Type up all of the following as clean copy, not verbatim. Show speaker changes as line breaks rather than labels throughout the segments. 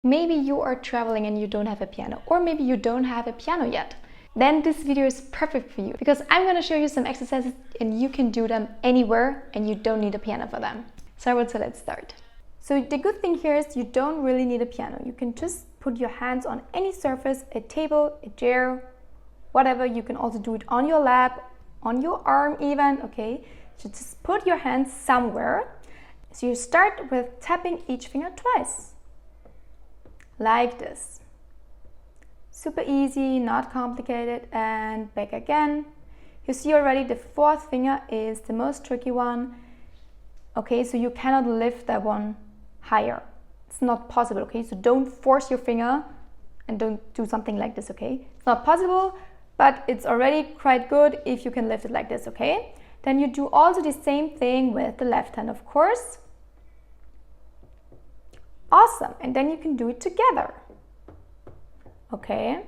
Maybe you are traveling and you don't have a piano, or maybe you don't have a piano yet. Then this video is perfect for you because I'm going to show you some exercises and you can do them anywhere and you don't need a piano for them. So let's start. So the good thing here is you don't really need a piano. You can just put your hands on any surface, a table, a chair, whatever. You can also do it on your lap, on your arm even, okay? So just put your hands somewhere. So you start with tapping each finger twice. Like this. Super easy, not complicated, and back again. You see already the fourth finger is the most tricky one. Okay, so you cannot lift that one higher. It's not possible, okay? So don't force your finger and don't do something like this, okay? It's not possible, but it's already quite good if you can lift it like this, okay? Then you do also the same thing with the left hand, of course. Awesome, and then you can do it together. Okay,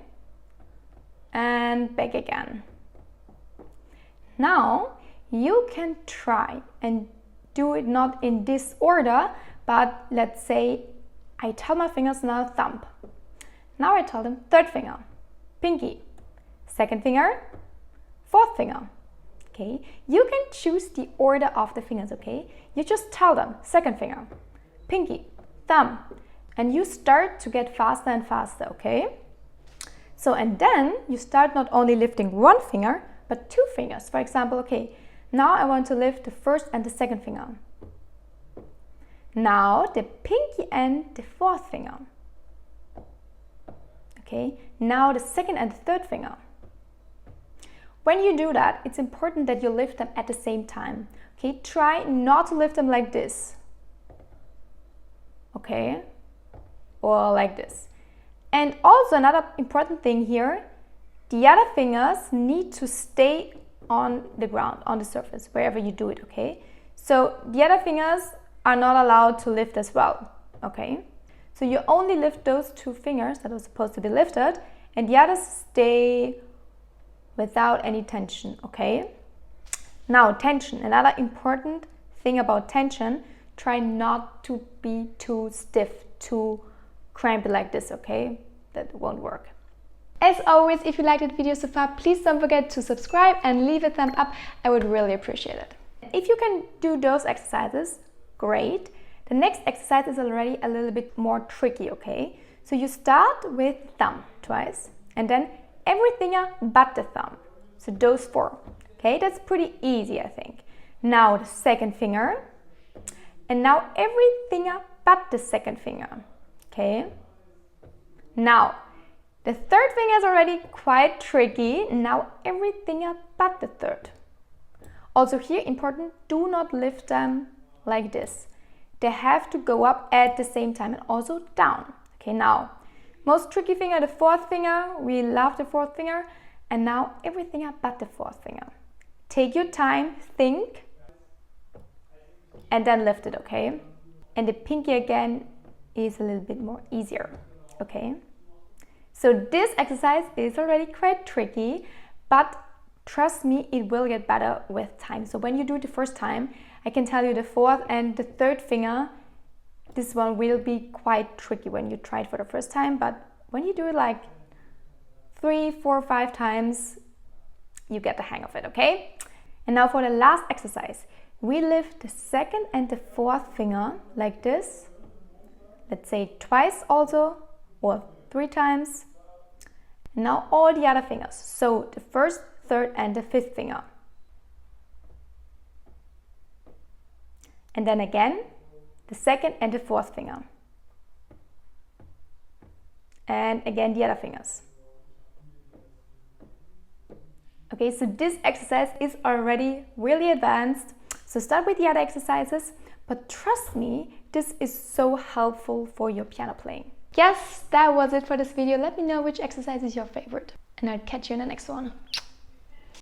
and back again. Now you can try and do it not in this order, but let's say I tell my fingers now thumb. Now I tell them third finger, pinky, second finger, fourth finger. Okay, you can choose the order of the fingers, okay? You just tell them second finger, pinky, thumb, and you start to get faster and faster, okay? So, and then you start not only lifting one finger, but two fingers. For example, okay, now I want to lift the first and the second finger. Now the pinky and the fourth finger. Okay, now the second and the third finger. When you do that, it's important that you lift them at the same time. Okay, try not to lift them like this. Okay, or like this. And also another important thing here, the other fingers need to stay on the ground, on the surface, wherever you do it, okay? So the other fingers are not allowed to lift as well, okay? So you only lift those two fingers that are supposed to be lifted, and the others stay without any tension, okay? Now, tension, another important thing about tension, try not to be too stiff, too crampy like this, okay? That won't work. As always, if you liked the video so far, please don't forget to subscribe and leave a thumb up. I would really appreciate it. If you can do those exercises, great. The next exercise is already a little bit more tricky, okay? So you start with thumb twice and then every finger but the thumb. So those four, okay? That's pretty easy, I think. Now the second finger and now every finger but the second finger. Okay, now the third finger is already quite tricky. Now every finger but the third. Also here important, do not lift them like this. They have to go up at the same time and also down. Okay, now most tricky finger, the fourth finger. We love the fourth finger. And now every finger but the fourth finger. Take your time, think, and then lift it, okay? And the pinky again is a little bit more easier, okay? So this exercise is already quite tricky, but trust me, it will get better with time. So when you do it the first time, I can tell you the fourth and the third finger, this one will be quite tricky when you try it for the first time, but when you do it like 3, 4, 5 times, you get the hang of it, okay? And now for the last exercise, we lift the second and the fourth finger like this. Let's say twice also, or 3 times. Now all the other fingers. So the first, third, and the fifth finger. And then again, the second and the fourth finger. And again, the other fingers. Okay, so this exercise is already really advanced. So start with the other exercises, but trust me, this is so helpful for your piano playing. Yes, that was it for this video. Let me know which exercise is your favorite, and I'll catch you in the next one.